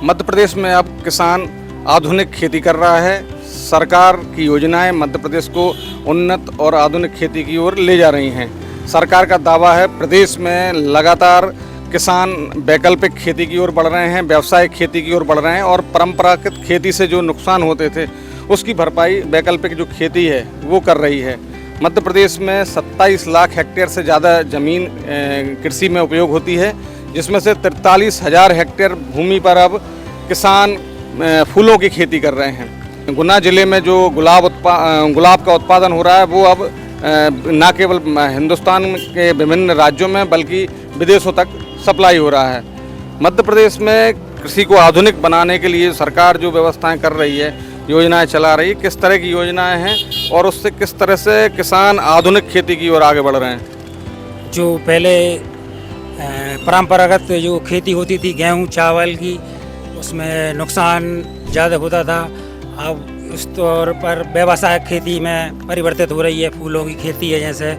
मध्य प्रदेश में अब किसान आधुनिक खेती कर रहा है। सरकार की योजनाएं मध्य प्रदेश को उन्नत और आधुनिक खेती की ओर ले जा रही हैं। सरकार का दावा है प्रदेश में लगातार किसान वैकल्पिक खेती की ओर बढ़ रहे हैं, व्यावसायिक खेती की ओर बढ़ रहे हैं और परंपरागत खेती से जो नुकसान होते थे उसकी भरपाई वैकल्पिक जो खेती है वो कर रही है। मध्य प्रदेश में 27 लाख हेक्टेयर से ज़्यादा ज़मीन कृषि में उपयोग होती है, जिसमें से 43,000 हेक्टेयर भूमि पर अब किसान फूलों की खेती कर रहे हैं। गुना जिले में जो गुलाब का उत्पादन हो रहा है वो अब न केवल हिंदुस्तान के विभिन्न राज्यों में बल्कि विदेशों तक सप्लाई हो रहा है। मध्य प्रदेश में कृषि को आधुनिक बनाने के लिए सरकार जो व्यवस्थाएं कर रही है, योजनाएं चला रही है, किस तरह की योजनाएं हैं और उससे किस तरह से किसान आधुनिक खेती की ओर आगे बढ़ रहे हैं? जो पहले परंपरागत जो खेती होती थी गेहूं चावल की, उसमें नुकसान ज़्यादा होता था। अब उस तौर पर व्यावसायिक खेती में परिवर्तित हो रही है। फूलों की खेती है जैसे,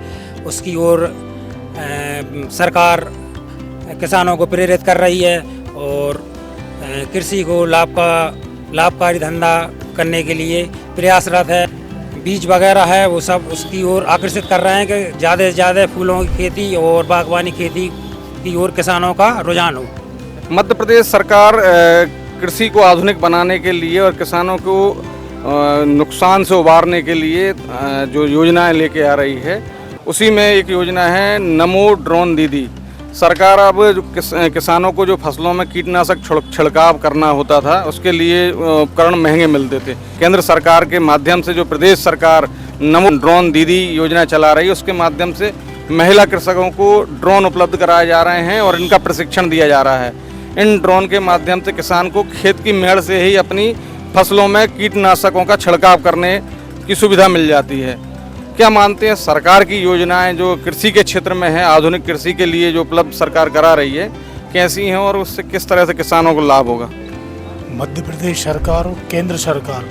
उसकी ओर सरकार किसानों को प्रेरित कर रही है और कृषि को लाभकारी धंधा करने के लिए प्रयासरत है। बीज वगैरह है वो सब उसकी ओर आकर्षित कर रहे हैं कि ज़्यादा से ज़्यादा फूलों की खेती और बागवानी खेती की ओर किसानों का रुझान हो। मध्य प्रदेश सरकार कृषि को आधुनिक बनाने के लिए और किसानों को नुकसान से उबारने के लिए जो योजनाएं लेके आ रही है, उसी में एक योजना है नमो ड्रोन दीदी। सरकार अब जो किसानों को जो फसलों में कीटनाशक छिड़काव करना होता था उसके लिए उपकरण महंगे मिलते थे। केंद्र सरकार के माध्यम से जो प्रदेश सरकार नमो ड्रोन दीदी योजना चला रही है, उसके माध्यम से महिला कृषकों को ड्रोन उपलब्ध कराए जा रहे हैं और इनका प्रशिक्षण दिया जा रहा है। इन ड्रोन के माध्यम से किसान को खेत की मेड़ से ही अपनी फसलों में कीटनाशकों का छिड़काव करने की सुविधा मिल जाती है। क्या मानते हैं सरकार की योजनाएं जो कृषि के क्षेत्र में है, आधुनिक कृषि के लिए जो उपलब्ध सरकार करा रही है, कैसी हैं और उससे किस तरह से किसानों को लाभ होगा? मध्य प्रदेश सरकार और केंद्र सरकार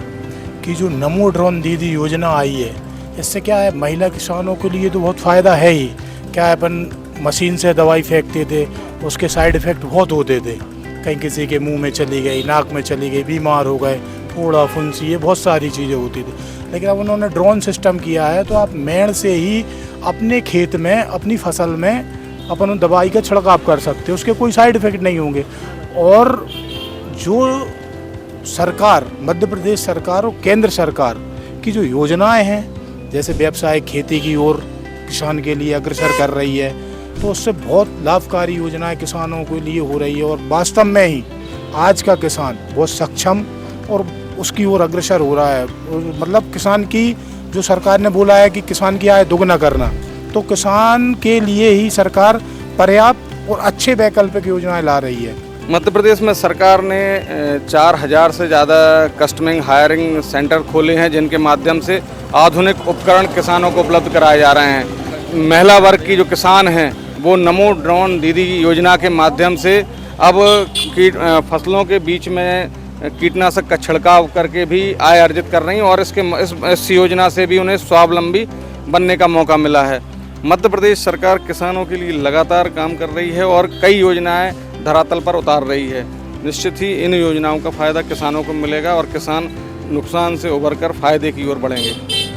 की जो नमो ड्रोन दीदी योजना आई है, इससे क्या है महिला किसानों के लिए तो बहुत फ़ायदा है ही। क्या है, अपन मशीन से दवाई फेंकते थे, उसके साइड इफ़ेक्ट बहुत होते थे। कहीं किसी के मुंह में चली गई, नाक में चली गई, बीमार हो गए, फोड़ा फुंसी, ये बहुत सारी चीज़ें होती थी। लेकिन अब उन्होंने ड्रोन सिस्टम किया है तो आप मेड़ से ही अपने खेत में अपनी फसल में अपन दवाई का छिड़काव कर सकते हो, उसके कोई साइड इफ़ेक्ट नहीं होंगे। और जो सरकार मध्य प्रदेश सरकार और केंद्र सरकार की जो योजनाएं हैं, जैसे व्यावसायिक खेती की ओर किसान के लिए अग्रसर कर रही है, तो उससे बहुत लाभकारी योजनाएं किसानों के लिए हो रही है। और वास्तव में ही आज का किसान बहुत सक्षम और उसकी ओर अग्रसर हो रहा है। मतलब किसान की जो सरकार ने बोला है कि किसान की आय दोगुना करना, तो किसान के लिए ही सरकार पर्याप्त और अच्छे वैकल्पिक योजनाएं ला रही है। मध्य प्रदेश में सरकार ने 4,000 से ज़्यादा कस्टमिंग हायरिंग सेंटर खोले हैं, जिनके माध्यम से आधुनिक उपकरण किसानों को उपलब्ध कराए जा रहे हैं। महिला वर्ग की जो किसान हैं वो नमो ड्रोन दीदी योजना के माध्यम से अब फसलों के बीच में कीटनाशक का छिड़काव करके भी आय अर्जित कर रही हैं और इस योजना से भी उन्हें स्वावलंबी बनने का मौका मिला है। मध्य प्रदेश सरकार किसानों के लिए लगातार काम कर रही है और कई योजनाएं धरातल पर उतार रही है। निश्चित ही इन योजनाओं का फ़ायदा किसानों को मिलेगा और किसान नुकसान से उबरकर फ़ायदे की ओर बढ़ेंगे।